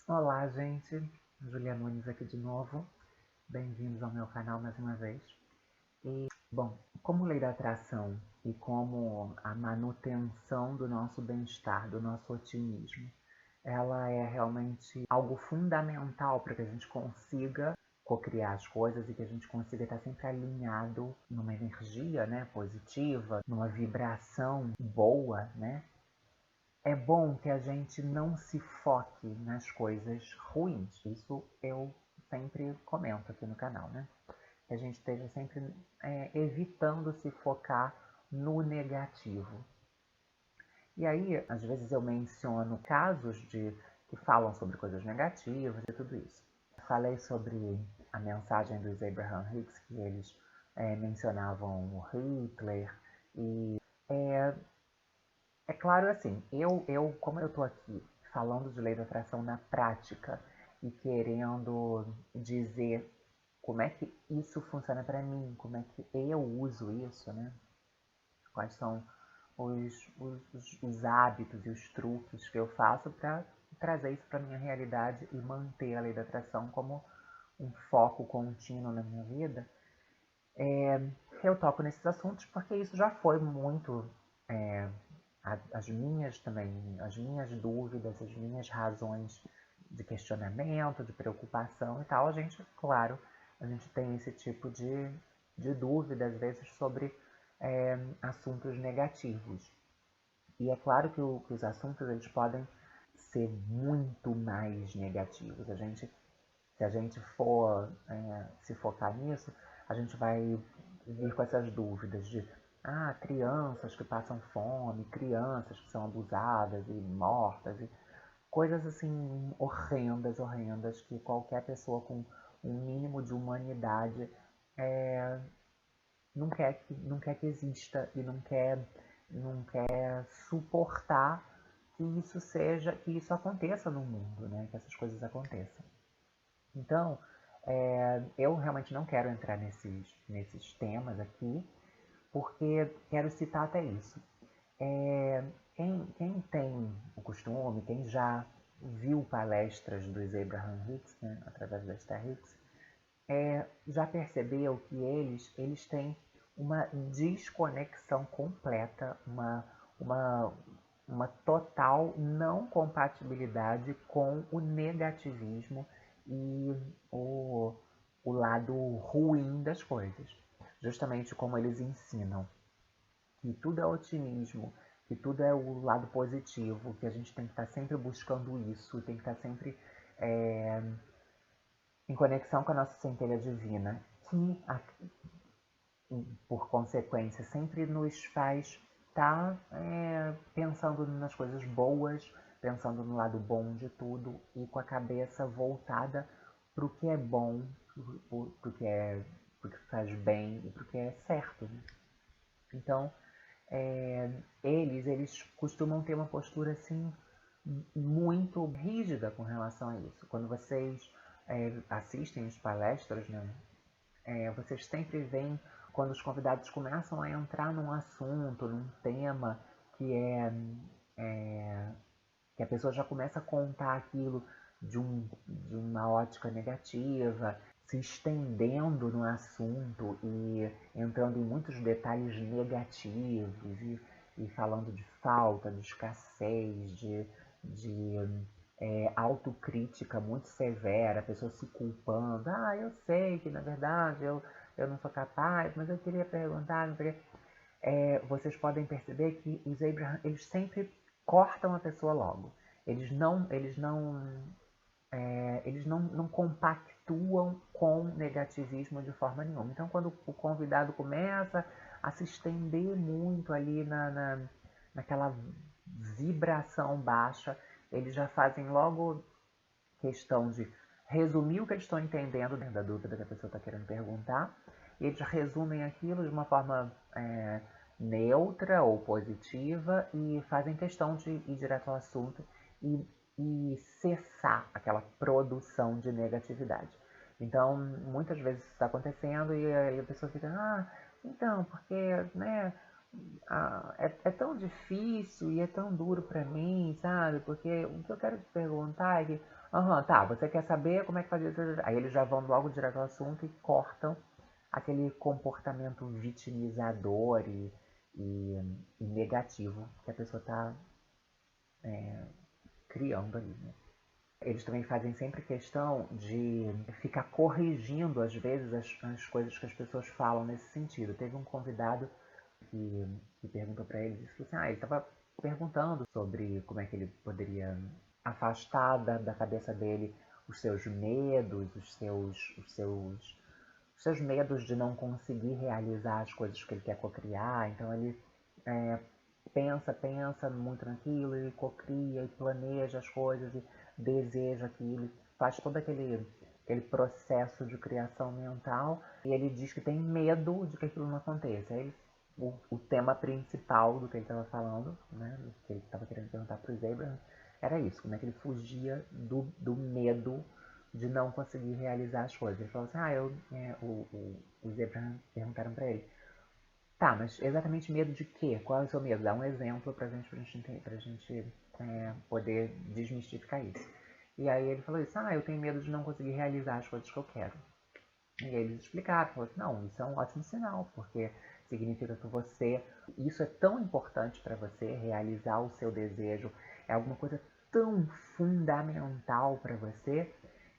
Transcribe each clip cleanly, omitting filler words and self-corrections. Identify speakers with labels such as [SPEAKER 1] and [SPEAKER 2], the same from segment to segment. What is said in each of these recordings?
[SPEAKER 1] Olá, gente. Julia Nunes aqui de novo. Bem-vindos ao meu canal mais uma vez. Bom, como lei da atração e como a manutenção do nosso bem-estar, do nosso otimismo, ela é realmente algo fundamental para que a gente consiga cocriar as coisas e que a gente consiga estar sempre alinhado numa energia, né, positiva, numa vibração boa, né? É bom que a gente não se foque nas coisas ruins. Isso eu sempre comento aqui no canal, né? Que a gente esteja sempre evitando se focar no negativo. E aí, às vezes eu menciono casos que falam sobre coisas negativas e tudo isso. Falei sobre a mensagem dos Abraham Hicks, que eles mencionavam o Hitler. E é claro, assim, como eu estou aqui falando de lei da atração na prática e querendo dizer como é que isso funciona para mim, como é que eu uso isso, né? Quais são os hábitos e os truques que eu faço para trazer isso para minha realidade e manter a lei da atração como um foco contínuo na minha vida. Eu toco nesses assuntos porque isso já foi muito as minhas também, as minhas dúvidas, as minhas razões de questionamento, de preocupação e tal, claro, a gente tem esse tipo de dúvida, às vezes, sobre assuntos negativos. E é claro que os assuntos, eles podem ser muito mais negativos. Se a gente for se focar nisso, a gente vai vir com essas dúvidas de crianças que passam fome, crianças que são abusadas e mortas, e coisas assim horrendas, horrendas, que qualquer pessoa com um mínimo de humanidade não quer que exista e não quer suportar que isso aconteça no mundo, né? Que essas coisas aconteçam. Então, eu realmente não quero entrar nesses temas aqui, porque quero citar até isso. Quem tem o costume, quem já viu palestras dos Abraham Hicks, né, através da Esther Hicks, já percebeu que eles têm uma desconexão completa, uma, uma total não compatibilidade com o negativismo e o, o lado ruim das coisas. Justamente como eles ensinam que tudo é otimismo, que tudo é o lado positivo, que a gente tem que estar sempre buscando isso, tem que estar sempre em conexão com a nossa centelha divina, que, por consequência, sempre nos faz estar pensando nas coisas boas, pensando no lado bom de tudo e com a cabeça voltada para o que é bom, para o que faz bem e para o que é certo. Né? Então, eles costumam ter uma postura assim muito rígida com relação a isso. Quando vocês assistem as palestras, né, vocês sempre veem quando os convidados começam a entrar num assunto, num tema que que a pessoa já começa a contar aquilo de uma ótica negativa, se estendendo no assunto e entrando em muitos detalhes negativos e falando de falta, de escassez, de autocrítica muito severa, a pessoa se culpando. Eu sei que na verdade eu não sou capaz, mas eu queria perguntar, não queria vocês podem perceber que os Abraham, eles sempre cortam a pessoa logo. Eles não compactuam com negativismo de forma nenhuma. Então, quando o convidado começa a se estender muito ali naquela vibração baixa, eles já fazem logo questão de resumir o que eles estão entendendo dentro da dúvida que a pessoa está querendo perguntar, e eles resumem aquilo de uma forma neutra ou positiva e fazem questão de ir direto ao assunto e cessar aquela produção de negatividade. Então, muitas vezes isso está acontecendo e a pessoa fica, então, porque, né, é tão difícil e é tão duro pra mim, sabe? Porque o que eu quero te perguntar é que, aham, tá, você quer saber como é que fazia isso? Aí eles já vão logo direto ao assunto e cortam aquele comportamento vitimizador e negativo que a pessoa tá criando ali, né? Eles também fazem sempre questão de ficar corrigindo, às vezes, as coisas que as pessoas falam nesse sentido. Teve um convidado que perguntou para ele, disse assim, ele estava perguntando sobre como é que ele poderia afastar da cabeça dele os seus medos, os seus medos de não conseguir realizar as coisas que ele quer cocriar. Então ele é, pensa muito naquilo, e cocria, e planeja as coisas, e deseja aquilo, faz todo aquele processo de criação mental, e ele diz que tem medo de que aquilo não aconteça. Aí o tema principal do que ele estava falando, né, do que ele estava querendo perguntar para os Abraham, era isso, como é que ele fugia do medo de não conseguir realizar as coisas. Ele falou assim, os Abraham perguntaram para ele, tá, mas exatamente medo de quê? Qual é o seu medo? Dá um exemplo pra gente poder desmistificar isso. E aí ele falou isso, eu tenho medo de não conseguir realizar as coisas que eu quero. E aí eles explicaram, falou assim, não, isso é um ótimo sinal, porque significa que isso é tão importante para você, realizar o seu desejo, é alguma coisa tão fundamental para você,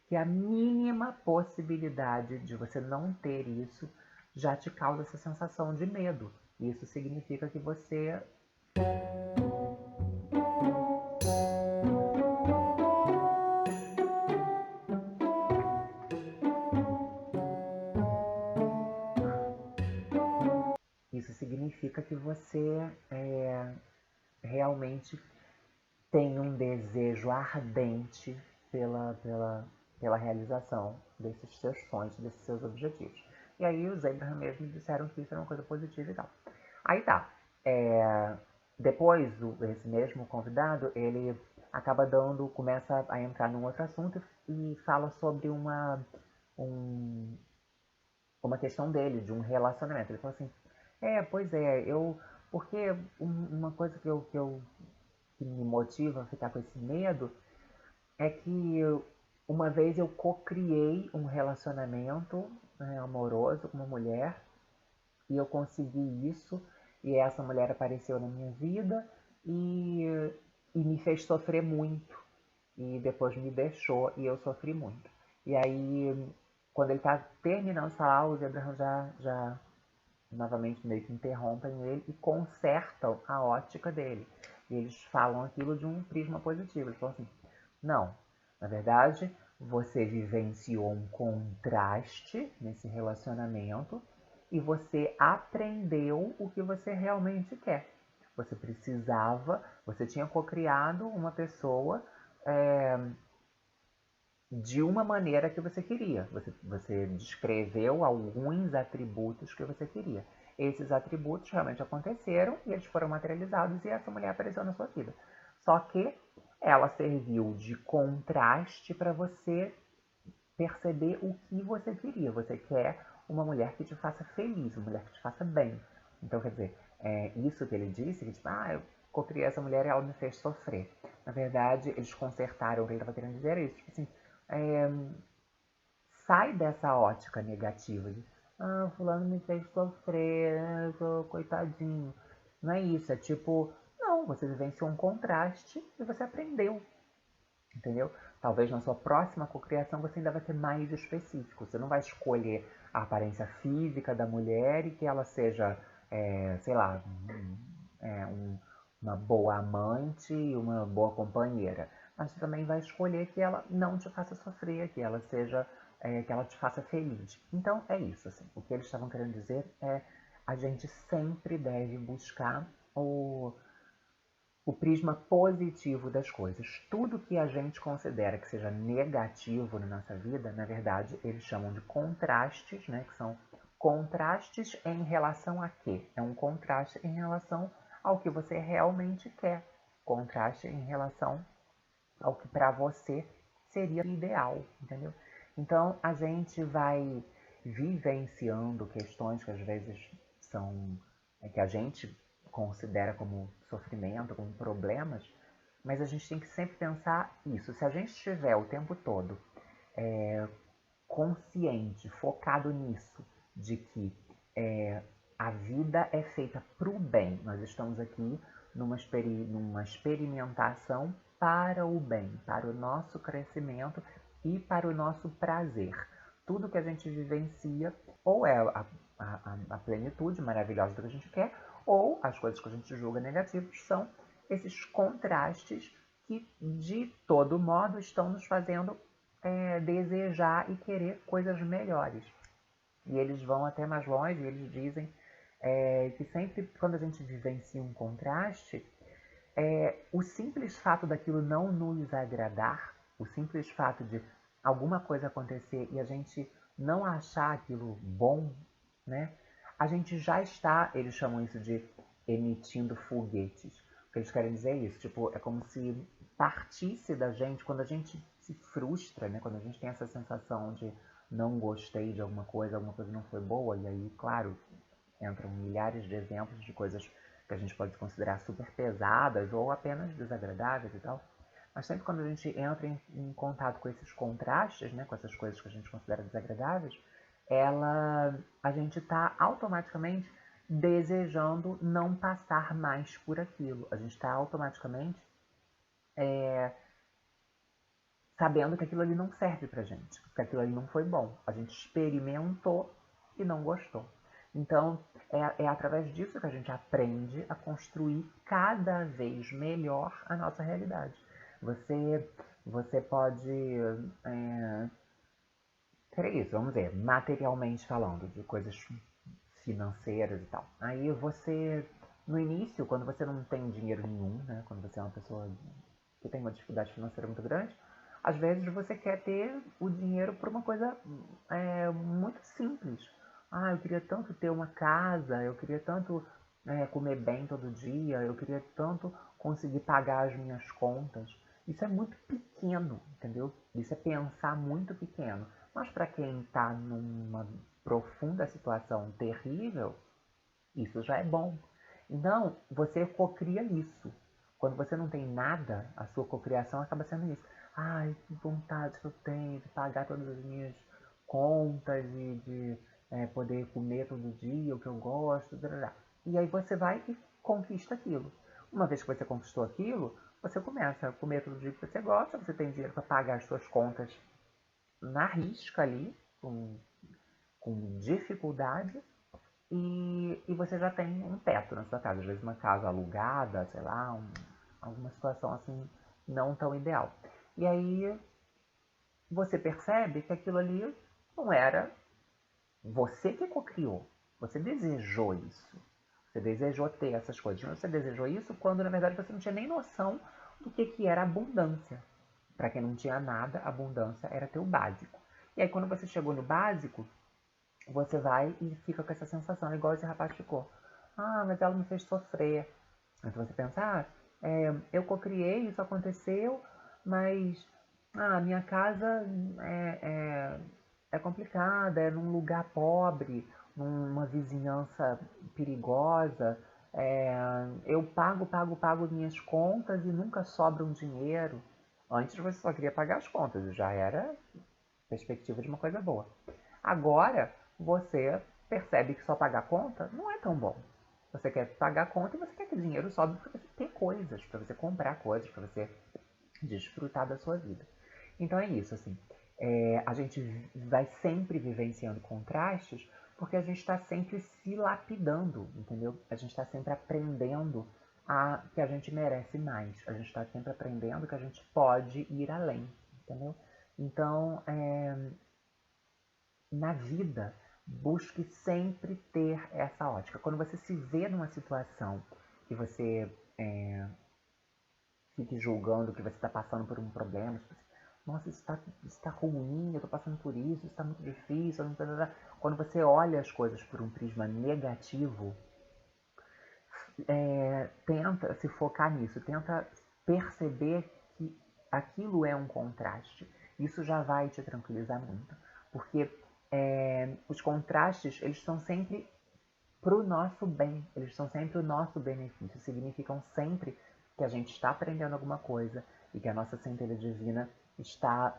[SPEAKER 1] que a mínima possibilidade de você não ter isso já te causa essa sensação de medo. Isso significa que você isso significa que você realmente tem um desejo ardente pela realização desses seus sonhos, desses seus objetivos. E aí os Abraham mesmo disseram que isso era uma coisa positiva e tal. Aí tá. Depois, esse mesmo convidado, ele acaba começa a entrar num outro assunto e fala sobre uma questão dele, de um relacionamento. Ele fala assim, pois é, porque uma coisa que me motiva a ficar com esse medo é que uma vez eu co-criei um relacionamento, né, amoroso com uma mulher e eu consegui isso e essa mulher apareceu na minha vida e, e me fez sofrer muito e depois me deixou e eu sofri muito. E aí, quando ele está terminando de falar, os Abraham já novamente meio que interrompem ele e consertam a ótica dele. E eles falam aquilo de um prisma positivo. Eles falam assim, não, na verdade, você vivenciou um contraste nesse relacionamento e você aprendeu o que você realmente quer. Você tinha cocriado uma pessoa de uma maneira que você queria. Você descreveu alguns atributos que você queria. Esses atributos realmente aconteceram e eles foram materializados e essa mulher apareceu na sua vida. Só que ela serviu de contraste para você perceber o que você queria. Você quer uma mulher que te faça feliz, uma mulher que te faça bem. Então, quer dizer, isso que ele disse, que tipo, eu cocriei essa mulher e ela me fez sofrer. Na verdade, eles consertaram o que ele estava querendo dizer, isso. Tipo assim, sai dessa ótica negativa de fulano me fez sofrer, eu sou coitadinho. Não é isso, é tipo, não, você vivenciou um contraste e você aprendeu, entendeu? Talvez na sua próxima cocriação você ainda vai ser mais específico. Você não vai escolher a aparência física da mulher e que ela seja, sei lá, uma boa amante e uma boa companheira. Mas você também vai escolher que ela não te faça sofrer, que ela seja, que ela te faça feliz. Então é isso, assim. O que eles estavam querendo dizer é a gente sempre deve buscar o prisma positivo das coisas. Tudo que a gente considera que seja negativo na nossa vida, na verdade, eles chamam de contrastes, né? Que são contrastes em relação a quê? É um contraste em relação ao que você realmente quer. Contraste em relação ao que para você seria ideal, entendeu? Então, a gente vai vivenciando questões que às vezes são que a gente considera como sofrimento, como problemas, mas a gente tem que sempre pensar isso. Se a gente estiver o tempo todo consciente, focado nisso, de que a vida é feita para o bem, nós estamos aqui numa experimentação para o bem, para o nosso crescimento e para o nosso prazer. Tudo que a gente vivencia ou é a plenitude maravilhosa do que a gente quer, ou as coisas que a gente julga negativas são esses contrastes que, de todo modo, estão nos fazendo desejar e querer coisas melhores. E eles vão até mais longe, e eles dizem que sempre quando a gente vivencia um contraste, o simples fato daquilo não nos agradar, o simples fato de alguma coisa acontecer e a gente não achar aquilo bom, né? A gente já está, eles chamam isso de emitindo foguetes. O que eles querem dizer é isso, tipo, é como se partisse da gente, quando a gente se frustra, né? Quando a gente tem essa sensação de não gostei de alguma coisa não foi boa, e aí, claro, entram milhares de exemplos de coisas que a gente pode considerar super pesadas ou apenas desagradáveis e tal. Mas sempre quando a gente entra em contato com esses contrastes, né, com essas coisas que a gente considera desagradáveis, a gente está automaticamente desejando não passar mais por aquilo. A gente está automaticamente sabendo que aquilo ali não serve pra gente, que aquilo ali não foi bom. A gente experimentou e não gostou. Então, é através disso que a gente aprende a construir cada vez melhor a nossa realidade. Você pode ter isso, vamos dizer, materialmente falando, de coisas financeiras e tal. Aí você, no início, quando você não tem dinheiro nenhum, né, quando você é uma pessoa que tem uma dificuldade financeira muito grande, às vezes você quer ter o dinheiro por uma coisa muito simples. Ah, eu queria tanto ter uma casa, eu queria tanto comer bem todo dia, eu queria tanto conseguir pagar as minhas contas. Isso é muito pequeno, entendeu? Isso é pensar muito pequeno. Mas para quem está numa profunda situação terrível, isso já é bom. Então, você cocria isso. Quando você não tem nada, a sua cocriação acaba sendo isso. Ai, que vontade que eu tenho de pagar todas as minhas contas e de poder comer todo dia o que eu gosto. Blá. E aí você vai e conquista aquilo. Uma vez que você conquistou aquilo, você começa a comer todo dia que você gosta, você tem dinheiro para pagar as suas contas na risca ali, com dificuldade, e você já tem um teto na sua casa, às vezes uma casa alugada, sei lá, alguma situação assim não tão ideal. E aí você percebe que aquilo ali não era você que cocriou, você desejou isso. Você desejou ter essas coisas. Você desejou isso quando, na verdade, você não tinha nem noção do que era abundância. Para quem não tinha nada, abundância era ter o básico. E aí, quando você chegou no básico, você vai e fica com essa sensação, igual esse rapaz ficou. Ah, mas ela me fez sofrer. Então você pensa, eu cocriei, isso aconteceu, mas minha casa é complicada, é num lugar pobre, numa vizinhança perigosa, eu pago minhas contas e nunca sobra um dinheiro. Antes você só queria pagar as contas, já era perspectiva de uma coisa boa. Agora você percebe que só pagar conta não é tão bom. Você quer pagar conta e você quer que o dinheiro sobe para você ter coisas, para você comprar coisas, para você desfrutar da sua vida. Então é isso, assim. A gente vai sempre vivenciando contrastes porque a gente está sempre se lapidando, entendeu? A gente está sempre aprendendo que a gente merece mais. A gente está sempre aprendendo que a gente pode ir além, entendeu? Então, na vida, busque sempre ter essa ótica. Quando você se vê numa situação que você fique julgando que você está passando por um problema, tipo assim, nossa, isso está ruim, eu estou passando por isso está muito difícil. Quando você olha as coisas por um prisma negativo, tenta se focar nisso, tenta perceber que aquilo é um contraste. Isso já vai te tranquilizar muito, porque os contrastes, eles são sempre para o nosso bem, eles são sempre o nosso benefício, significam sempre que a gente está aprendendo alguma coisa e que a nossa centelha divina está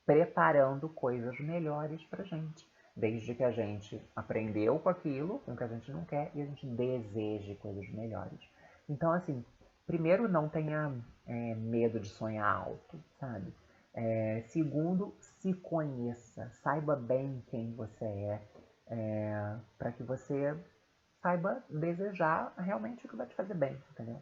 [SPEAKER 1] preparando coisas melhores para a gente. Desde que a gente aprendeu com aquilo, com o que a gente não quer, e a gente deseje coisas melhores. Então, assim, primeiro, não tenha medo de sonhar alto, sabe? Segundo, se conheça, saiba bem quem você para que você saiba desejar realmente o que vai te fazer bem, entendeu?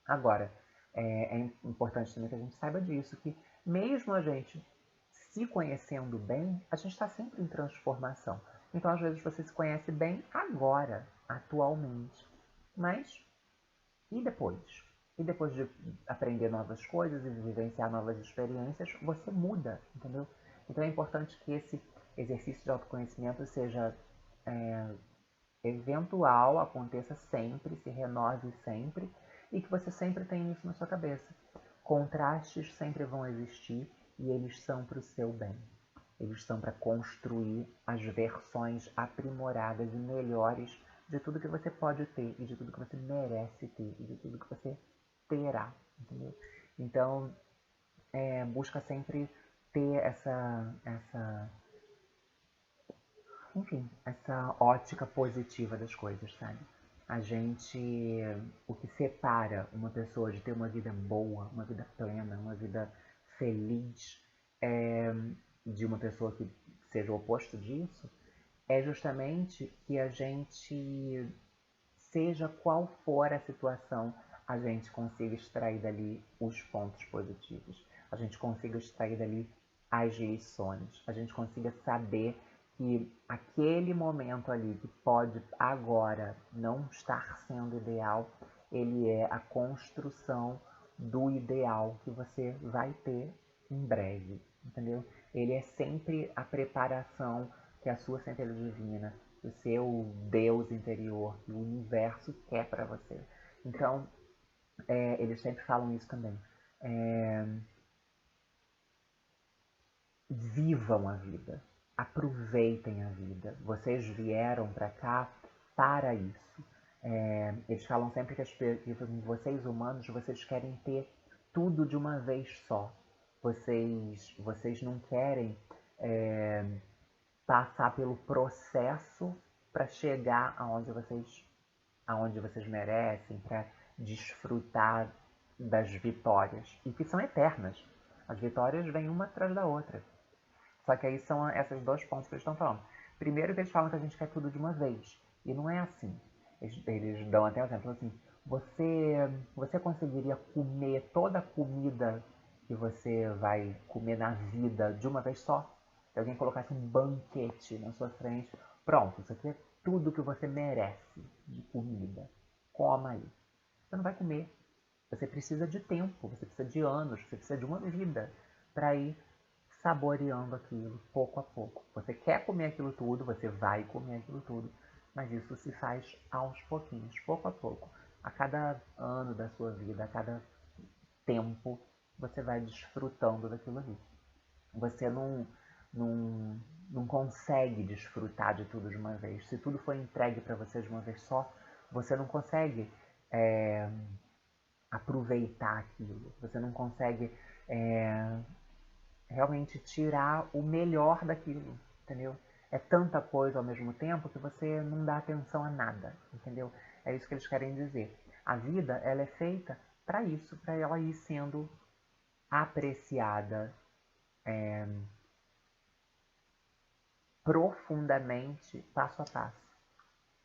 [SPEAKER 1] Agora, é importante também que a gente saiba disso, que mesmo a gente se conhecendo bem, a gente está sempre em transformação. Então, às vezes, você se conhece bem agora, atualmente. Mas, e depois? E depois de aprender novas coisas e vivenciar novas experiências, você muda, entendeu? Então, é importante que esse exercício de autoconhecimento seja eventual, aconteça sempre, se renove sempre, e que você sempre tenha isso na sua cabeça. Contrastes sempre vão existir e eles são para o seu bem. Eles são para construir as versões aprimoradas e melhores de tudo que você pode ter e de tudo que você merece ter e de tudo que você terá, entendeu? Então, busca sempre ter enfim, essa ótica positiva das coisas, sabe? O que separa uma pessoa de ter uma vida boa, uma vida plena, uma vida feliz, de uma pessoa que seja o oposto disso, é justamente que a gente, seja qual for a situação, a gente consiga extrair dali os pontos positivos, a gente consiga extrair dali as lições, a gente consiga saber que aquele momento ali que pode agora não estar sendo ideal, ele é a construção do ideal que você vai ter em breve, entendeu? Ele é sempre a preparação que a sua centelha divina, o seu Deus interior, que o universo quer para você. Então, eles sempre falam isso também. Vivam a vida, aproveitem a vida. Vocês vieram para cá para isso. Eles falam sempre que vocês humanos, vocês querem ter tudo de uma vez só. Vocês não querem passar pelo processo para chegar aonde vocês merecem, para desfrutar das vitórias, e que são eternas. As vitórias vêm uma atrás da outra. Só que aí são esses dois pontos que eles estão falando. Primeiro que eles falam que a gente quer tudo de uma vez. E não é assim. Eles dão até um exemplo assim. Você conseguiria comer toda a comida que você vai comer na vida de uma vez só? Se alguém colocasse um banquete na sua frente. Pronto, isso aqui é tudo que você merece de comida. Coma aí. Você não vai comer. Você precisa de tempo, você precisa de anos, você precisa de uma vida para ir saboreando aquilo pouco a pouco. Você quer comer aquilo tudo, você vai comer aquilo tudo, mas isso se faz aos pouquinhos, pouco a pouco. A cada ano da sua vida, a cada tempo, você vai desfrutando daquilo ali. Você não consegue desfrutar de tudo de uma vez. Se tudo for entregue para você de uma vez só, você não consegue aproveitar aquilo. Você não consegue realmente tirar o melhor daquilo, entendeu? É tanta coisa ao mesmo tempo que você não dá atenção a nada, entendeu? É isso que eles querem dizer. A vida, ela é feita para isso, para ela ir sendo apreciada profundamente, passo a passo,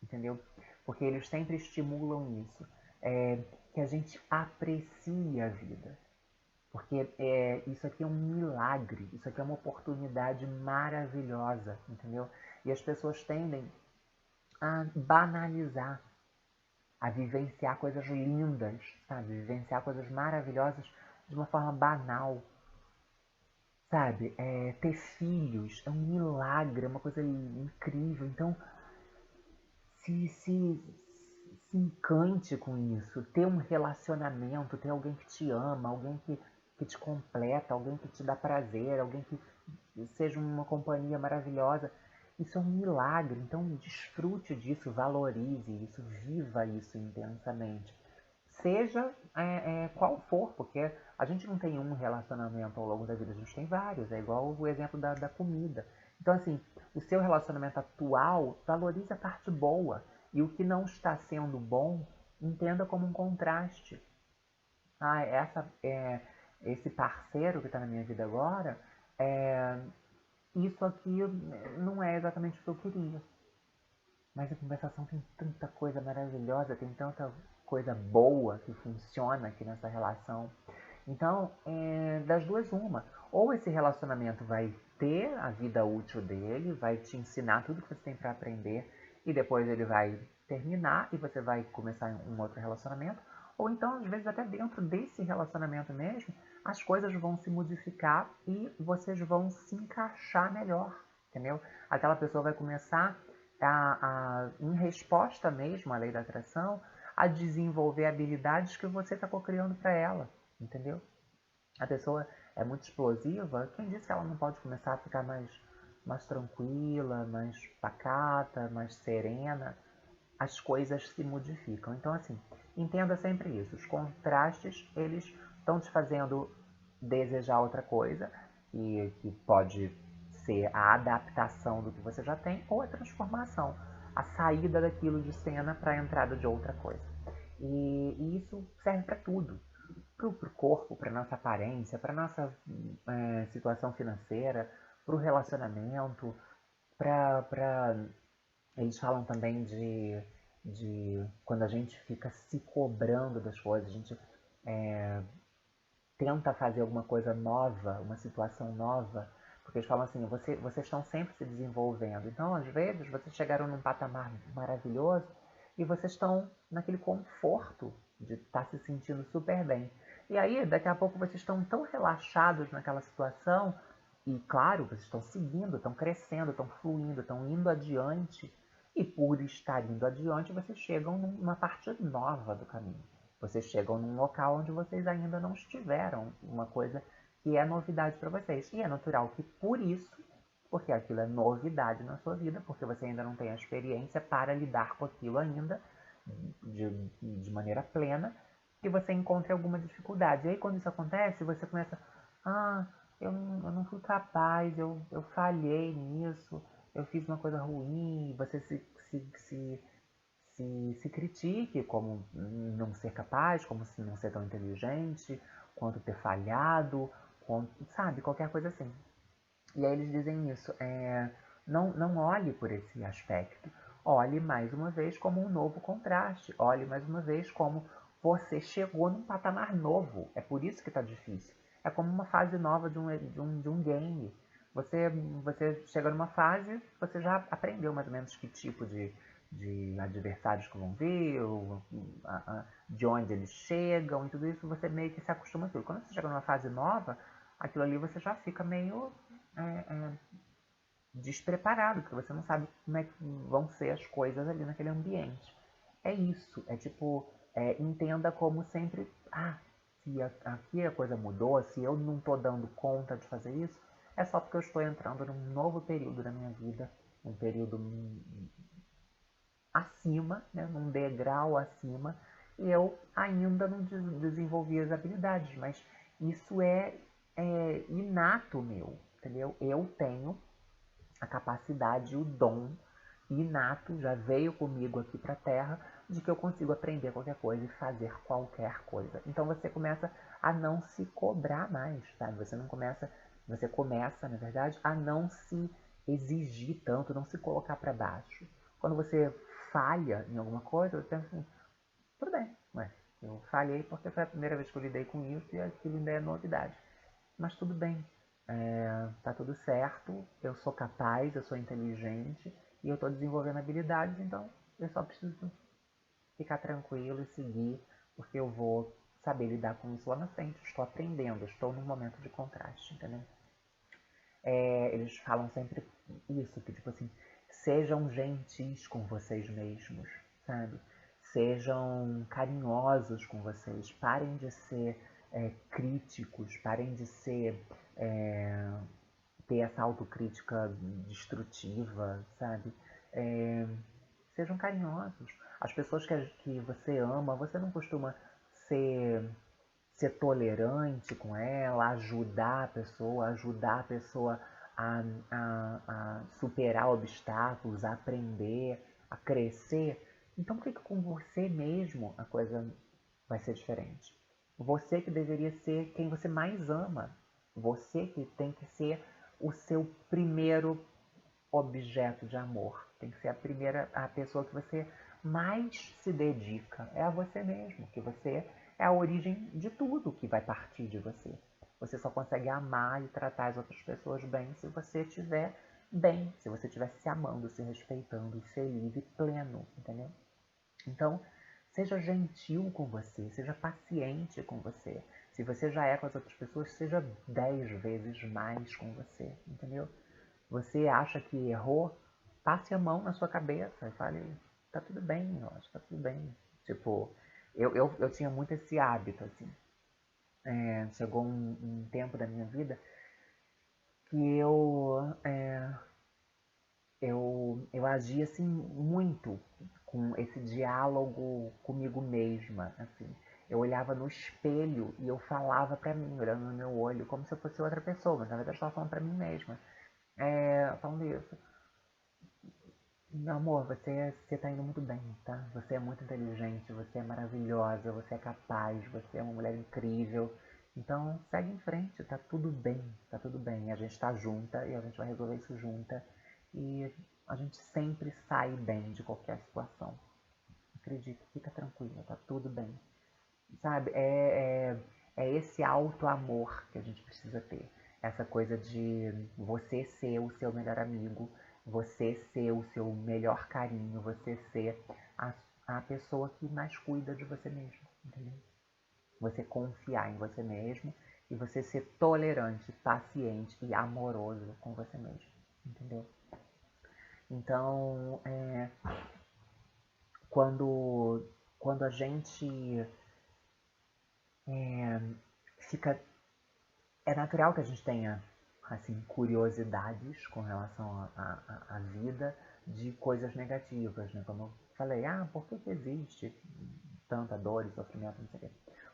[SPEAKER 1] entendeu? Porque eles sempre estimulam isso, que a gente aprecie a vida. Porque isso aqui é um milagre, isso aqui é uma oportunidade maravilhosa, entendeu? E as pessoas tendem a banalizar, a vivenciar coisas lindas, sabe? Vivenciar coisas maravilhosas de uma forma banal, sabe? Ter filhos é um milagre, é uma coisa incrível. Então, se encante com isso, ter um relacionamento, ter alguém que te ama, alguém que te completa, alguém que te dá prazer, alguém que seja uma companhia maravilhosa. Isso é um milagre, então desfrute disso, valorize isso, viva isso intensamente. Seja qual for, porque a gente não tem um relacionamento ao longo da vida, a gente tem vários, é igual o exemplo da comida. Então, assim, o seu relacionamento atual, valorize a parte boa, e o que não está sendo bom, entenda como um contraste. Ah, esse parceiro que está na minha vida agora, é, isso aqui não é exatamente o que eu queria. Mas a conversação tem tanta coisa maravilhosa, tem tanta coisa boa que funciona aqui nessa relação. Então, das duas, uma. Ou esse relacionamento vai ter a vida útil dele, vai te ensinar tudo que você tem para aprender, e depois ele vai terminar e você vai começar um outro relacionamento. Ou então, às vezes, até dentro desse relacionamento mesmo, as coisas vão se modificar e vocês vão se encaixar melhor, entendeu? Aquela pessoa vai começar em resposta mesmo à lei da atração, a desenvolver habilidades que você está cocriando para ela, entendeu? A pessoa é muito explosiva, quem disse que ela não pode começar a ficar mais tranquila, mais pacata, mais serena? As coisas se modificam. Então, assim, entenda sempre isso. Os contrastes, eles estão te fazendo desejar outra coisa, que pode ser a adaptação do que você já tem, ou a transformação, a saída daquilo de cena para a entrada de outra coisa. E isso serve para tudo. Para o corpo, para nossa aparência, para nossa situação financeira, para o relacionamento, para eles falam também de quando a gente fica se cobrando das coisas, a gente tenta fazer alguma coisa nova, uma situação nova, porque eles falam assim, vocês estão sempre se desenvolvendo. Então, às vezes, vocês chegaram num patamar maravilhoso e vocês estão naquele conforto de estar se sentindo super bem. E aí, daqui a pouco, vocês estão tão relaxados naquela situação e, claro, vocês estão seguindo, estão crescendo, estão fluindo, estão indo adiante. E por estar indo adiante, vocês chegam numa parte nova do caminho. Vocês chegam num local onde vocês ainda não estiveram, uma coisa que é novidade para vocês. E é natural que por isso, porque aquilo é novidade na sua vida, porque você ainda não tem a experiência para lidar com aquilo ainda de maneira plena, que você encontre alguma dificuldade. E aí quando isso acontece, você começa, eu não fui capaz, eu falhei nisso, eu fiz uma coisa ruim, você se critique como não ser capaz, como se não ser tão inteligente, quanto ter falhado, sabe, qualquer coisa assim. E aí eles dizem isso, não olhe por esse aspecto, olhe mais uma vez como um novo contraste, olhe mais uma vez como você chegou num patamar novo, é por isso que está difícil. É como uma fase nova de um game. Você chega numa fase, você já aprendeu mais ou menos que tipo de adversários que vão vir, de onde eles chegam e tudo isso, você meio que se acostuma a aquilo. Quando você chega numa fase nova, aquilo ali você já fica meio despreparado, porque você não sabe como é que vão ser as coisas ali naquele ambiente. É isso, é tipo, entenda como sempre, se aqui a coisa mudou, se eu não estou dando conta de fazer isso, é só porque eu estou entrando num novo período da minha vida, um período acima, né, num degrau acima, e eu ainda não desenvolvi as habilidades, mas isso é inato meu, entendeu? Eu tenho a capacidade, o dom inato, já veio comigo aqui para a Terra, de que eu consigo aprender qualquer coisa e fazer qualquer coisa. Então você começa a não se cobrar mais, sabe? Você começa, na verdade, a não se exigir tanto, não se colocar para baixo. Quando você falha em alguma coisa, você pensa assim, tudo bem, ué, eu falhei porque foi a primeira vez que eu lidei com isso e aquilo ainda é novidade. Mas tudo bem, tá tudo certo, eu sou capaz, eu sou inteligente e eu estou desenvolvendo habilidades, então eu só preciso ficar tranquilo e seguir, porque eu vou saber lidar com isso lá na frente. Estou aprendendo, estou num momento de contraste, entendeu? Eles falam sempre isso, que tipo assim, sejam gentis com vocês mesmos, sabe? Sejam carinhosos com vocês, parem de ser críticos, parem de ser ter essa autocrítica destrutiva, sabe? Sejam carinhosos. As pessoas que você ama, você não costuma ser, ser tolerante com ela, ajudar a pessoa a superar obstáculos, a aprender, a crescer. Então por que com você mesmo a coisa vai ser diferente? Você que deveria ser quem você mais ama. Você que tem que ser o seu primeiro objeto de amor. Tem que ser a pessoa que você mais se dedica. É a você mesmo, que você é a origem de tudo que vai partir de você. Você só consegue amar e tratar as outras pessoas bem se você estiver bem, se você estiver se amando, se respeitando, feliz e pleno, entendeu? Então, seja gentil com você, seja paciente com você. Se você já é com as outras pessoas, seja 10 vezes mais com você, entendeu? Você acha que errou, passe a mão na sua cabeça e fale, tá tudo bem, eu acho, tá tudo bem. Tipo, eu tinha muito esse hábito, assim. Chegou um tempo da minha vida que eu agia assim muito com esse diálogo comigo mesma, assim. Eu olhava no espelho e eu falava pra mim, olhando no meu olho, como se eu fosse outra pessoa, mas na verdade eu estava falando pra mim mesma. Falando isso. Meu amor, você tá indo muito bem, tá? Você é muito inteligente, você é maravilhosa, você é capaz, você é uma mulher incrível. Então, segue em frente, tá tudo bem, tá tudo bem. A gente tá junta e a gente vai resolver isso junta. E a gente sempre sai bem de qualquer situação. Acredita, fica tranquila, tá tudo bem. Sabe, é esse auto-amor que a gente precisa ter. Essa coisa de você ser o seu melhor amigo, você ser o seu melhor carinho, você ser a pessoa que mais cuida de você mesmo, entendeu? Você confiar em você mesmo e você ser tolerante, paciente e amoroso com você mesmo, entendeu? Então, quando, quando a gente fica. É natural que a gente tenha assim, curiosidades com relação à vida de coisas negativas, né? Como eu falei, por que existe tanta dor e sofrimento, não sei o quê?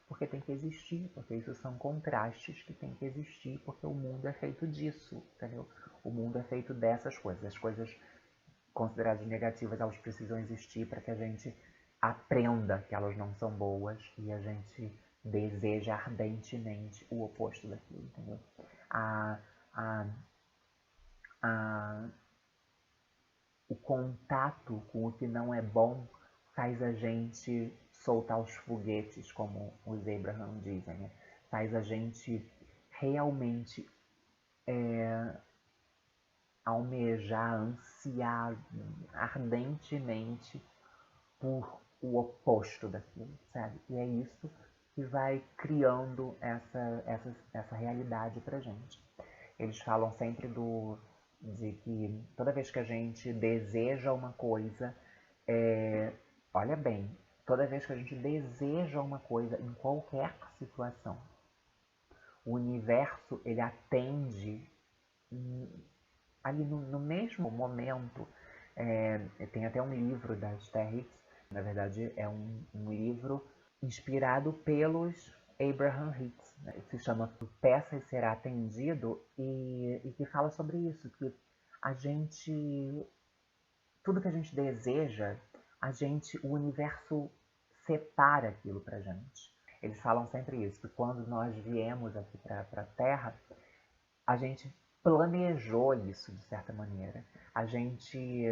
[SPEAKER 1] Porque tem que existir, porque isso são contrastes que tem que existir, porque o mundo é feito disso, entendeu? O mundo é feito dessas coisas. As coisas consideradas negativas, elas precisam existir para que a gente aprenda que elas não são boas e a gente deseja ardentemente o oposto daquilo, entendeu? A, a, a, o contato com o que não é bom faz a gente soltar os foguetes, como os Abraham dizem, né? Faz a gente realmente almejar, ansiar ardentemente por o oposto daquilo, sabe? E é isso que vai criando essa realidade pra gente. Eles falam sempre de que toda vez que a gente deseja uma coisa, olha bem, toda vez que a gente deseja uma coisa em qualquer situação, o universo ele atende ali no mesmo momento. Tem até um livro da Esther Hicks, na verdade é um livro inspirado pelos Abraham Hicks, né, que se chama Peça e Será Atendido, e que fala sobre isso, que a gente, tudo que a gente deseja, o universo separa aquilo pra gente. Eles falam sempre isso, que quando nós viemos aqui para a Terra, a gente planejou isso de certa maneira. A gente,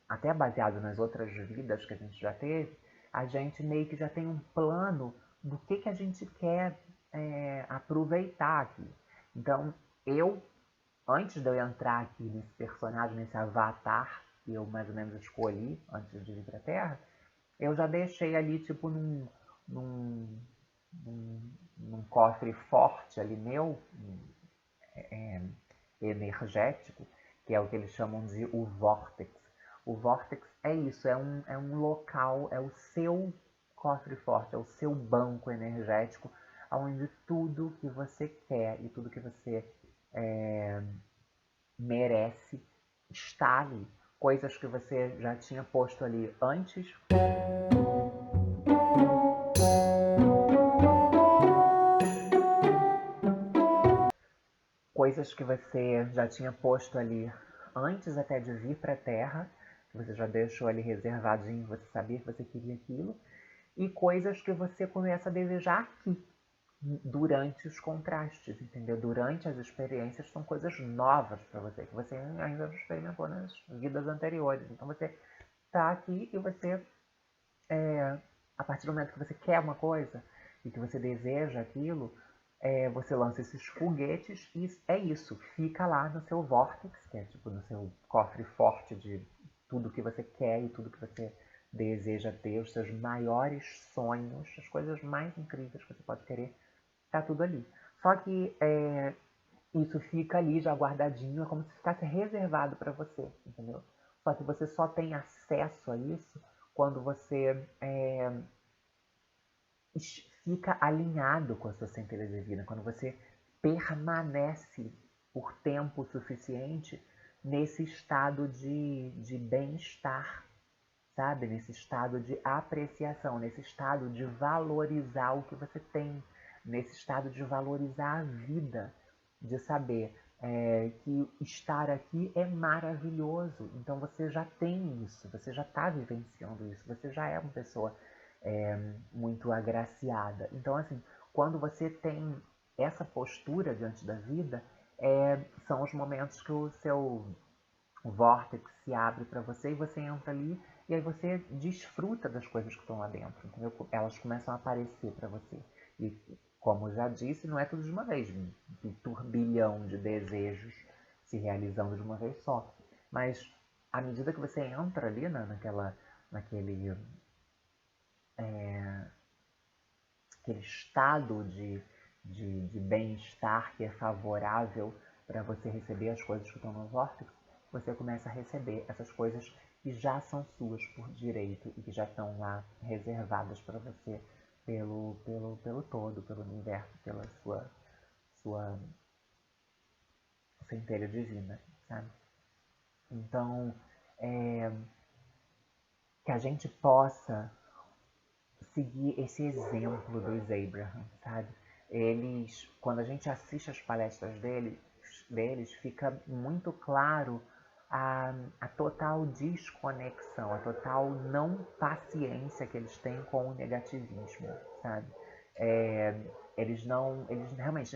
[SPEAKER 1] até baseado nas outras vidas que a gente já teve, a gente meio que já tem um plano do que a gente quer aproveitar aqui. Então, antes de eu entrar aqui nesse personagem, nesse avatar que eu mais ou menos escolhi antes de vir para a Terra, eu já deixei ali, tipo, num, num cofre forte ali meu, energético, que é o que eles chamam de o vórtex. O vórtex é isso, é um local, é o seu cofre forte, é o seu banco energético, onde tudo que você quer e tudo que você merece estar ali. Coisas que você já tinha posto ali antes. Coisas que você já tinha posto ali antes até de vir para a Terra, que você já deixou ali reservadinho, você sabia que você queria aquilo, e coisas que você começa a desejar aqui, durante os contrastes, entendeu? Durante as experiências são coisas novas para você, que você ainda não experimentou nas vidas anteriores. Então você está aqui e você, a partir do momento que você quer uma coisa e que você deseja aquilo, você lança esses foguetes e é isso, fica lá no seu vórtice, que é tipo no seu cofre forte de tudo que você quer e tudo que você deseja ter, os seus maiores sonhos, as coisas mais incríveis que você pode querer, tá tudo ali. Só que isso fica ali já guardadinho, é como se ficasse reservado para você, entendeu? Só que você só tem acesso a isso quando você fica alinhado com a sua centelha divina, quando você permanece por tempo suficiente nesse estado de bem-estar, sabe? Nesse estado de apreciação, nesse estado de valorizar o que você tem, nesse estado de valorizar a vida, de saber que estar aqui é maravilhoso. Então você já tem isso, você já está vivenciando isso, você já é uma pessoa muito agraciada. Então, assim, quando você tem essa postura diante da vida, são os momentos que o seu vórtice se abre para você e você entra ali e aí você desfruta das coisas que estão lá dentro, entendeu? Elas começam a aparecer para você. E, como eu já disse, não é tudo de uma vez, um turbilhão de desejos se realizando de uma vez só. Mas, à medida que você entra ali naquele aquele estado de bem-estar que é favorável para você receber as coisas que estão no vórtice, você começa a receber essas coisas que já são suas por direito e que já estão lá reservadas para você pelo todo, pelo universo, pela sua centelha divina, sabe? Então, que a gente possa seguir esse exemplo dos Abraham, sabe? Eles, quando a gente assiste as palestras deles fica muito claro a total desconexão, a total não paciência que eles têm com o negativismo, sabe? Eles realmente,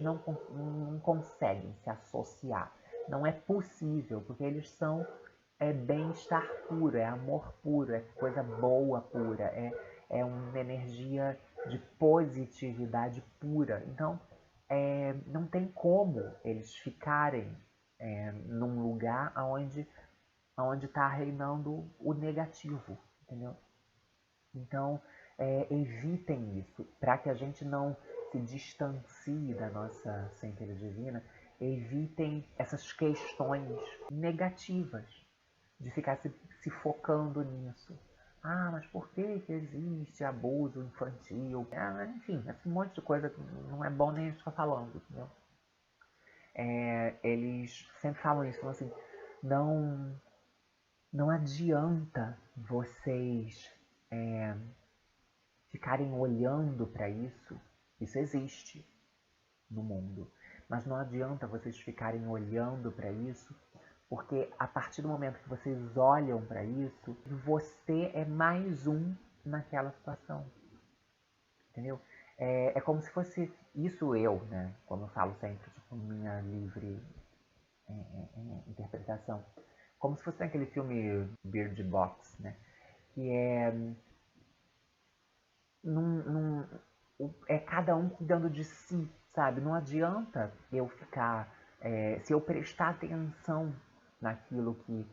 [SPEAKER 1] não conseguem se associar. Não é possível, porque eles são bem-estar puro, é amor puro, é coisa boa pura, é uma energia de positividade pura. Então, não tem como eles ficarem num lugar onde está reinando o negativo, entendeu? Então, evitem isso, para que a gente não se distancie da nossa centelha divina, evitem essas questões negativas, de ficar se focando nisso. Ah, mas por que existe abuso infantil? Enfim, esse monte de coisa que não é bom nem a gente ficar falando, entendeu? Eles sempre falam isso, falam assim, não, não adianta vocês ficarem olhando para isso. Isso existe no mundo. Mas não adianta vocês ficarem olhando para isso, porque a partir do momento que vocês olham para isso, você é mais um naquela situação. Entendeu? É como se fosse isso eu, né? Como eu falo sempre, tipo, minha livre interpretação. Como se fosse naquele filme Bird Box, né? Que é cada um cuidando de si, sabe? Não adianta eu ficar... se eu prestar atenção naquilo que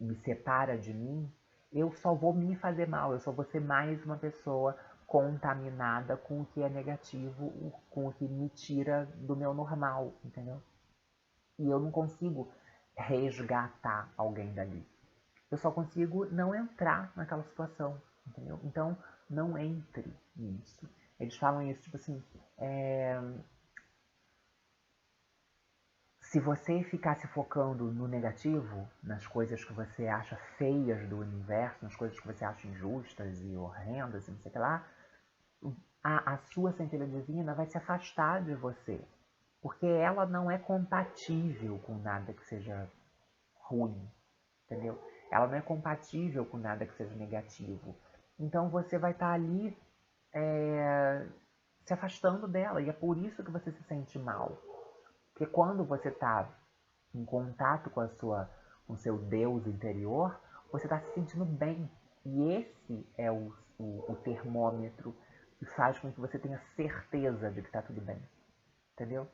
[SPEAKER 1] me separa de mim, eu só vou me fazer mal, eu só vou ser mais uma pessoa contaminada com o que é negativo, com o que me tira do meu normal, entendeu? E eu não consigo resgatar alguém dali. Eu só consigo não entrar naquela situação, entendeu? Então, não entre nisso. Eles falam isso, tipo assim, se você ficar se focando no negativo, nas coisas que você acha feias do universo, nas coisas que você acha injustas e horrendas, e não sei o que lá, a sua centelha divina vai se afastar de você. Porque ela não é compatível com nada que seja ruim, entendeu? Ela não é compatível com nada que seja negativo. Então você vai estar ali se afastando dela. E é por isso que você se sente mal. Porque quando você está em contato com com o seu Deus interior, você está se sentindo bem. E esse é o termômetro que faz com que você tenha certeza de que está tudo bem. Entendeu?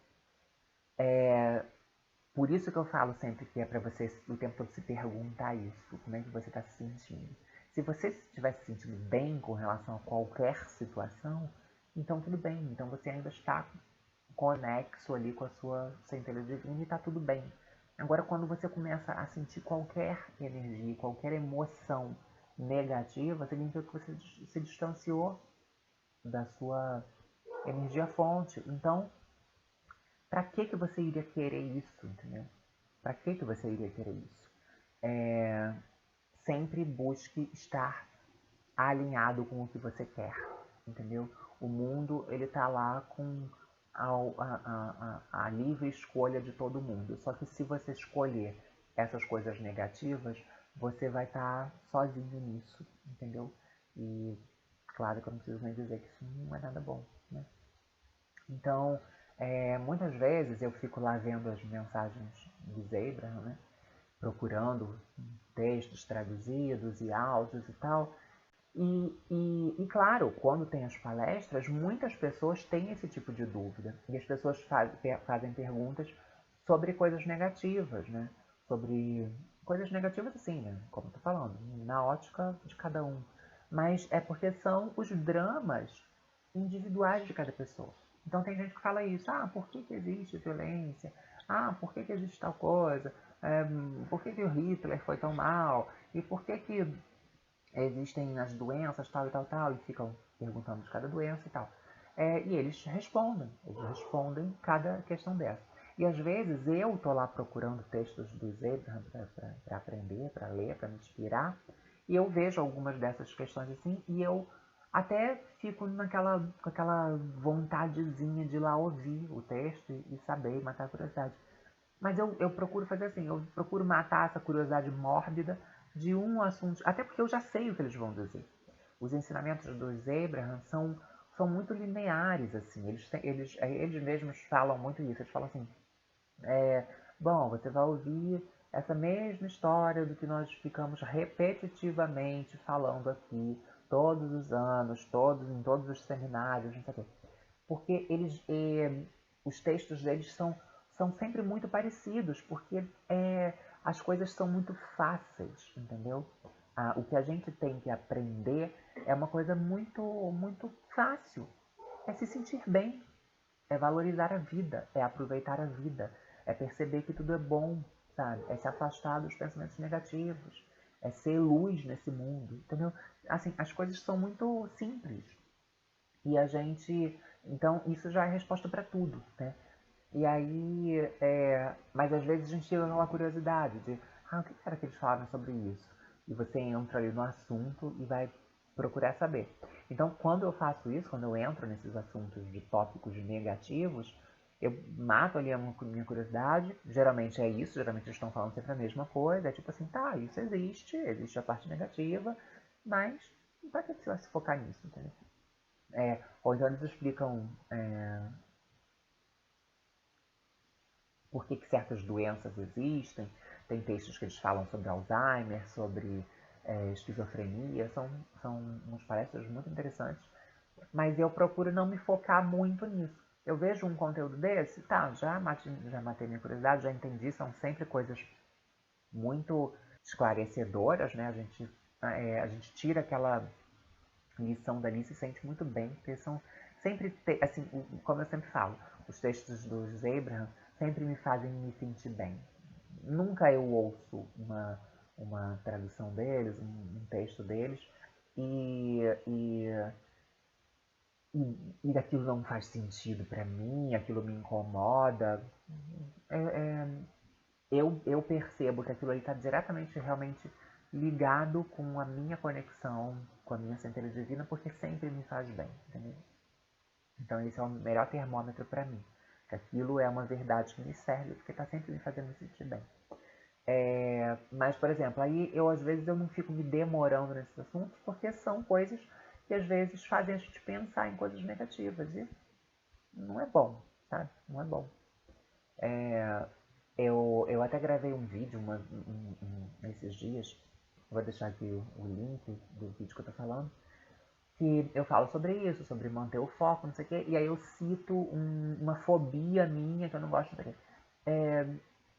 [SPEAKER 1] Por isso que eu falo sempre que é para você o tempo todo se perguntar isso, como é que você está se sentindo. Se você estiver se sentindo bem com relação a qualquer situação, então tudo bem, então você ainda está conexo ali com a sua centelha divina e está tudo bem. Agora, quando você começa a sentir qualquer energia, qualquer emoção negativa, significa que você se distanciou da sua energia fonte. Então, para que você iria querer isso, entendeu? Para que você iria querer isso? Sempre busque estar alinhado com o que você quer, entendeu? O mundo, ele tá lá com a livre escolha de todo mundo. Só que se você escolher essas coisas negativas, você vai estar sozinho nisso, entendeu? E claro que eu não preciso nem dizer que isso não é nada bom, né? Então, muitas vezes eu fico lá vendo as mensagens dos Abraham, né? Procurando textos traduzidos e áudios e tal. E claro, quando tem as palestras, muitas pessoas têm esse tipo de dúvida. E as pessoas fazem perguntas sobre coisas negativas, né? Sobre coisas negativas assim, né? Como eu tô falando, na ótica de cada um. Mas é porque são os dramas individuais de cada pessoa. Então tem gente que fala isso, por que existe violência? Por que existe tal coisa? Por que o Hitler foi tão mal? E por que existem as doenças, tal e tal, tal, e ficam perguntando de cada doença e tal. E eles respondem cada questão dessa. E às vezes eu tô lá procurando textos dos Abraham para aprender, para ler, para me inspirar, e eu vejo algumas dessas questões assim, e eu até fico com aquela vontadezinha de ir lá ouvir o texto e saber, matar a curiosidade. Mas eu procuro fazer assim, eu procuro matar essa curiosidade mórbida de um assunto, até porque eu já sei o que eles vão dizer. Os ensinamentos dos Abraham são muito lineares, assim, eles mesmos falam muito isso, eles falam assim, bom, você vai ouvir essa mesma história do que nós ficamos repetitivamente falando aqui, todos os anos, em todos os seminários, não sei o quê. Porque os textos deles são sempre muito parecidos, porque as coisas são muito fáceis, entendeu? O que a gente tem que aprender é uma coisa muito, muito fácil. É se sentir bem, é valorizar a vida, é aproveitar a vida, é perceber que tudo é bom, sabe? É se afastar dos pensamentos negativos, é ser luz nesse mundo, entendeu? Assim, as coisas são muito simples. E a gente. Então, isso já é resposta para tudo, né? E aí. Mas às vezes a gente fica com aquela curiosidade de. O que era que eles falaram sobre isso? E você entra ali no assunto e vai procurar saber. Então, quando eu faço isso, quando eu entro nesses assuntos de tópicos negativos, eu mato ali a minha curiosidade. Geralmente é isso, geralmente eles estão falando sempre a mesma coisa. É tipo assim, tá, isso existe a parte negativa, mas pra que você vai se focar nisso, entendeu? Ou então eles explicam por que certas doenças existem. Tem textos que eles falam sobre Alzheimer, sobre esquizofrenia. São umas palestras muito interessantes. Mas eu procuro não me focar muito nisso. Eu vejo um conteúdo desse, tá, já matei minha curiosidade, já entendi, são sempre coisas muito esclarecedoras, né? A gente tira aquela lição dali e se sente muito bem, porque são sempre, assim, como eu sempre falo, os textos dos Abraham sempre me fazem me sentir bem. Nunca eu ouço uma tradução deles, um texto deles, e, e, e aquilo não faz sentido para mim, aquilo me incomoda. eu percebo que aquilo ali está diretamente, realmente ligado com a minha conexão, com a minha centelha divina, porque sempre me faz bem, entendeu? Então esse é o melhor termômetro para mim. Que aquilo é uma verdade que me serve, porque está sempre me fazendo me sentir bem. Mas, por exemplo, aí eu às vezes eu não fico me demorando nesses assuntos, porque são coisas que às vezes fazem a gente pensar em coisas negativas. E não é bom, sabe? Não é bom. Eu até gravei um vídeo nesses dias, vou deixar aqui o link do vídeo que eu tô falando, que eu falo sobre isso, sobre manter o foco, não sei o quê, e aí eu cito uma fobia minha que eu não gosto de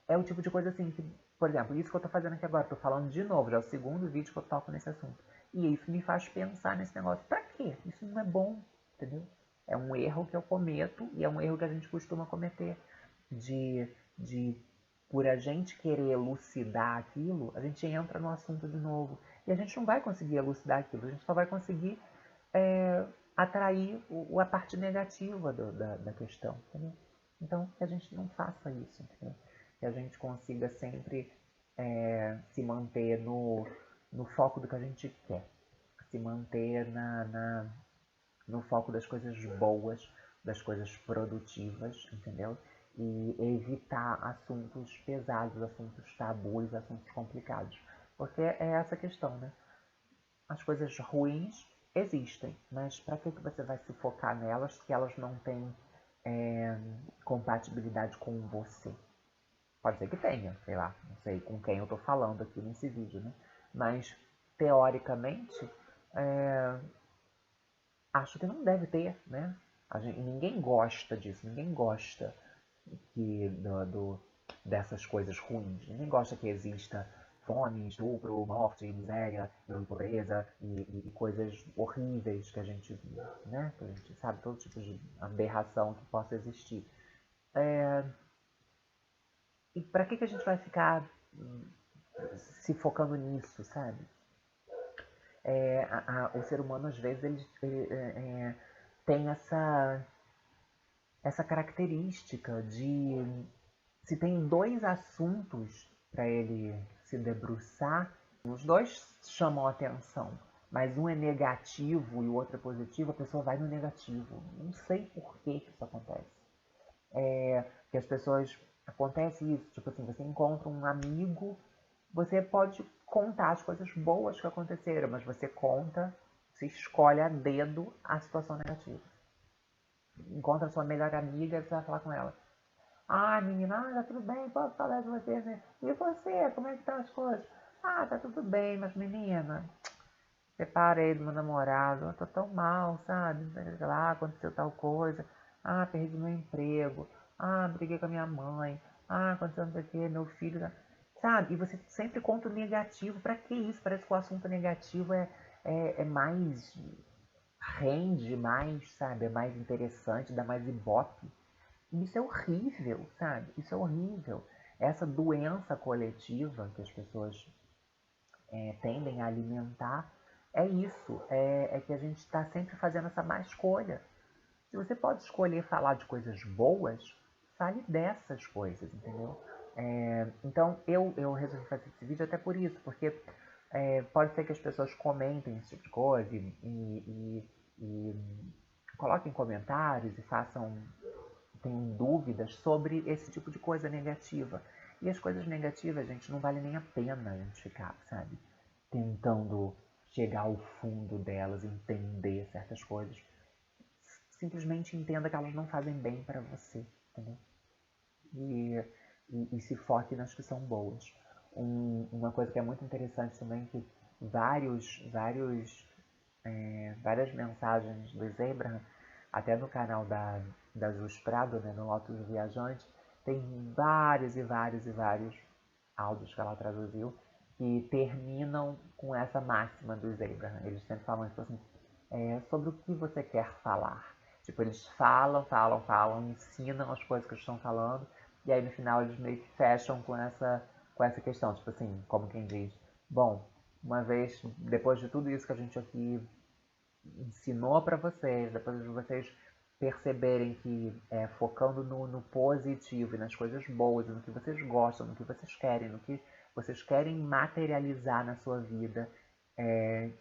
[SPEAKER 1] é o tipo de coisa assim que, por exemplo, isso que eu tô fazendo aqui agora, tô falando de novo, já é o segundo vídeo que eu toco nesse assunto. E isso me faz pensar nesse negócio. Pra quê? Isso não é bom, entendeu? É um erro que eu cometo e é um erro que a gente costuma cometer. De por a gente querer elucidar aquilo, a gente entra no assunto de novo. E a gente não vai conseguir elucidar aquilo, a gente só vai conseguir atrair a parte negativa da questão. Entendeu? Então, que a gente não faça isso. Entendeu? Que a gente consiga sempre se manter no foco do que a gente quer. Se manter no foco das coisas boas, das coisas produtivas, entendeu? E evitar assuntos pesados, assuntos tabus, assuntos complicados. Porque é essa questão, né? As coisas ruins existem, mas para que você vai se focar nelas se elas não têm compatibilidade com você? Pode ser que tenha, sei lá, não sei com quem eu estou falando aqui nesse vídeo, né? Mas, teoricamente, acho que não deve ter, né? Ninguém gosta disso, ninguém gosta dessas coisas ruins. Ninguém gosta que exista fome, estupro, morte, miséria, pobreza e coisas horríveis que a gente, né? Que a gente sabe, todo tipo de aberração que possa existir. E para que a gente vai ficar se focando nisso, sabe? O ser humano, às vezes, ele tem essa característica de, se tem dois assuntos para ele se debruçar, os dois chamam a atenção, mas um é negativo e o outro é positivo, a pessoa vai no negativo. Não sei por que isso acontece. Que as pessoas... Acontece isso, tipo assim, você encontra um amigo, você pode contar as coisas boas que aconteceram, mas você conta, você escolhe a dedo a situação negativa. Encontra a sua melhor amiga, você vai falar com ela. Ah, menina, tá tudo bem, posso falar de você, né? E você, como é que estão as coisas? Ah, tá tudo bem, mas menina, separei do meu namorado, eu tô tão mal, sabe? Sei lá, aconteceu tal coisa. Ah, perdi meu emprego. Ah, briguei com a minha mãe. Ah, aconteceu não sei o que, meu filho... Sabe? E você sempre conta o negativo. Pra que isso? Parece que o assunto negativo é mais... rende mais, sabe? É mais interessante, dá mais ibope. Isso é horrível, sabe? Isso é horrível. Essa doença coletiva que as pessoas tendem a alimentar é isso. É que a gente está sempre fazendo essa má escolha. Se você pode escolher falar de coisas boas, fale dessas coisas, entendeu? Então eu resolvi fazer esse vídeo até por isso, porque pode ser que as pessoas comentem esse tipo de coisa e coloquem comentários e tenham dúvidas sobre esse tipo de coisa negativa. E as coisas negativas, gente, não vale nem a pena a gente ficar, sabe? Tentando chegar ao fundo delas, entender certas coisas. Simplesmente entenda que elas não fazem bem para você, entendeu? E se foque nas que são boas. Uma coisa que é muito interessante também é que várias mensagens do Abraham, até no canal da Jus Prado, né, no Lotus Viajante, tem vários e vários e vários áudios que ela traduziu que terminam com essa máxima do Abraham. Eles sempre falam tipo assim, sobre o que você quer falar. Tipo, eles falam, ensinam as coisas que eles estão falando, e aí no final eles meio que fecham com essa questão, tipo assim, como quem diz, bom, uma vez, depois de tudo isso que a gente aqui ensinou para vocês, depois de vocês perceberem que focando no positivo e nas coisas boas, no que vocês gostam, no que vocês querem, no que vocês querem materializar na sua vida,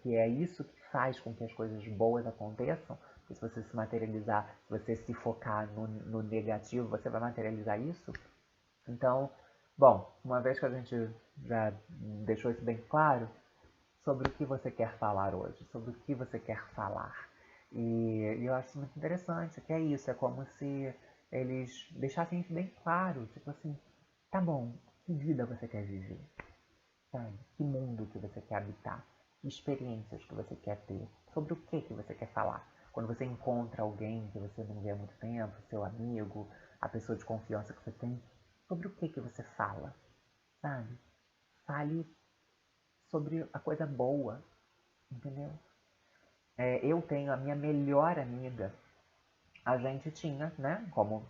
[SPEAKER 1] que é isso que faz com que as coisas boas aconteçam. Porque se você se materializar, se você se focar no negativo, você vai materializar isso. Então, bom, uma vez que a gente já deixou isso bem claro, sobre o que você quer falar hoje, sobre o que você quer falar. E eu acho muito interessante, que é isso, é como se eles deixassem isso bem claro, tipo assim, tá bom, que vida você quer viver? Sabe? Que mundo que você quer habitar? Que experiências que você quer ter? Sobre o que você quer falar? Quando você encontra alguém que você não vê há muito tempo, seu amigo, a pessoa de confiança que você tem, sobre o que você fala? Sabe? Fale sobre a coisa boa, entendeu? Eu tenho a minha melhor amiga. A gente tinha, né, como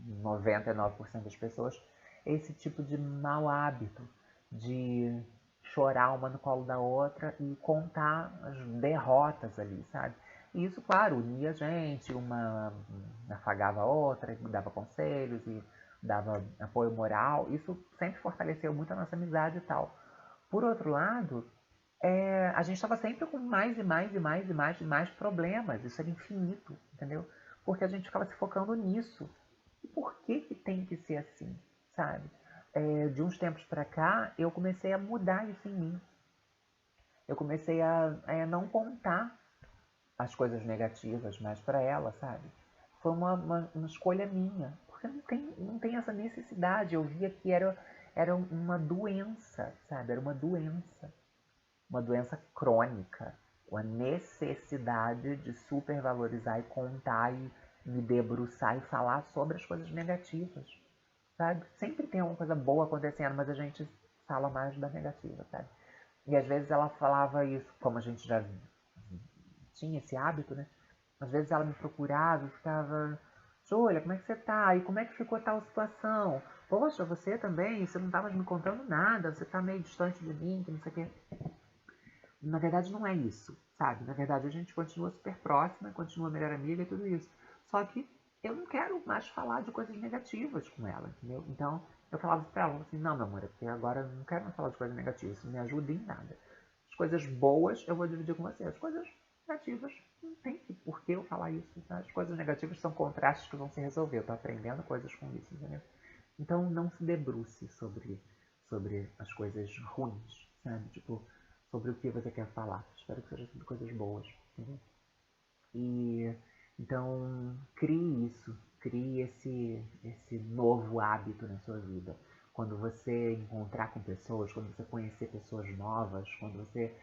[SPEAKER 1] 99% das pessoas, esse tipo de mau hábito de chorar uma no colo da outra e contar as derrotas ali, sabe? E isso, claro, unia a gente, uma afagava a outra, dava conselhos e dava apoio moral. Isso sempre fortaleceu muito a nossa amizade e tal. Por outro lado, a gente estava sempre com mais e mais e mais e mais e mais problemas. Isso era infinito, entendeu? Porque a gente ficava se focando nisso. E por que tem que ser assim, sabe? De uns tempos para cá, eu comecei a mudar isso em mim. Eu comecei a não contar as coisas negativas mais para ela, sabe? Foi uma escolha minha. Porque não tem essa necessidade. Eu via que era uma doença, sabe? Era uma doença crônica, uma necessidade de supervalorizar e contar e me debruçar e falar sobre as coisas negativas, sabe? Sempre tem alguma coisa boa acontecendo, mas a gente fala mais da negativa, sabe? E às vezes ela falava isso, como a gente já tinha esse hábito, né? Às vezes ela me procurava e ficava, Júlia, como é que você tá? E como é que ficou tal situação? Poxa, você também? Você não estava me contando nada, você tá meio distante de mim, que não sei o quê. Na verdade, não é isso, sabe? Na verdade, a gente continua super próxima, continua melhor amiga e tudo isso. Só que eu não quero mais falar de coisas negativas com ela, entendeu? Então, eu falava pra ela assim, não, meu amor, é porque agora eu não quero mais falar de coisas negativas, isso não me ajuda em nada. As coisas boas eu vou dividir com você, as coisas negativas não tem por que eu falar isso, tá? As coisas negativas são contrastes que vão se resolver, eu tô aprendendo coisas com isso, entendeu? Então, não se debruce sobre as coisas ruins, sabe? Tipo, sobre o que você quer falar. Espero que seja sobre coisas boas, entendeu? E então crie isso, crie esse novo hábito na sua vida. Quando você encontrar com pessoas, quando você conhecer pessoas novas, quando você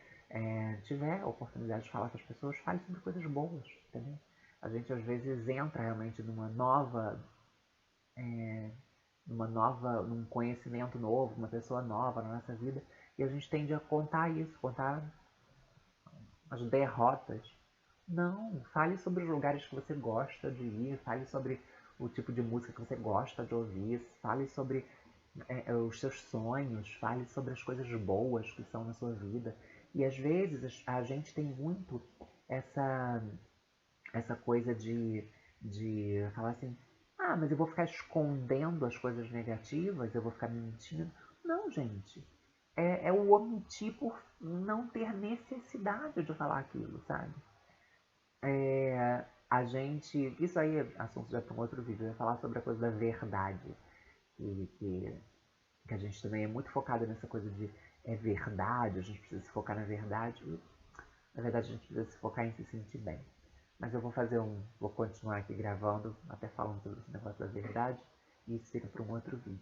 [SPEAKER 1] tiver a oportunidade de falar com as pessoas, fale sobre coisas boas, entendeu? A gente às vezes entra realmente num conhecimento novo, uma pessoa nova na nossa vida, e a gente tende a contar isso, contar as derrotas. Não, fale sobre os lugares que você gosta de ir, fale sobre o tipo de música que você gosta de ouvir, fale sobre os seus sonhos, fale sobre as coisas boas que são na sua vida. E às vezes a gente tem muito essa, essa coisa de falar assim, ah, mas eu vou ficar escondendo as coisas negativas, eu vou ficar mentindo. Não, gente. É o omitir por não ter necessidade de falar aquilo, sabe? A gente. Isso aí é assunto já para um outro vídeo. Eu ia falar sobre a coisa da verdade. Que a gente também é muito focado nessa coisa de verdade, a gente precisa se focar na verdade. E, na verdade, a gente precisa se focar em se sentir bem. Mas eu vou continuar aqui gravando, até falando sobre esse negócio da verdade. E isso fica para um outro vídeo.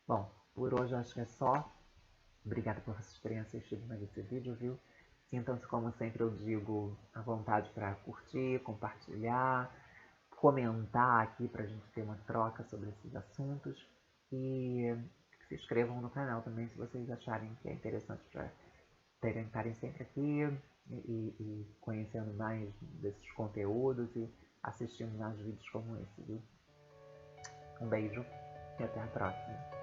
[SPEAKER 1] Bom, por hoje eu acho que é só. Obrigado por vocês terem assistido mais esse vídeo, viu? Sintam-se, como sempre eu digo, à vontade para curtir, compartilhar, comentar aqui para a gente ter uma troca sobre esses assuntos. E se inscrevam no canal também se vocês acharem que é interessante para estarem sempre aqui e conhecendo mais desses conteúdos e assistindo mais vídeos como esse, viu? Um beijo e até a próxima.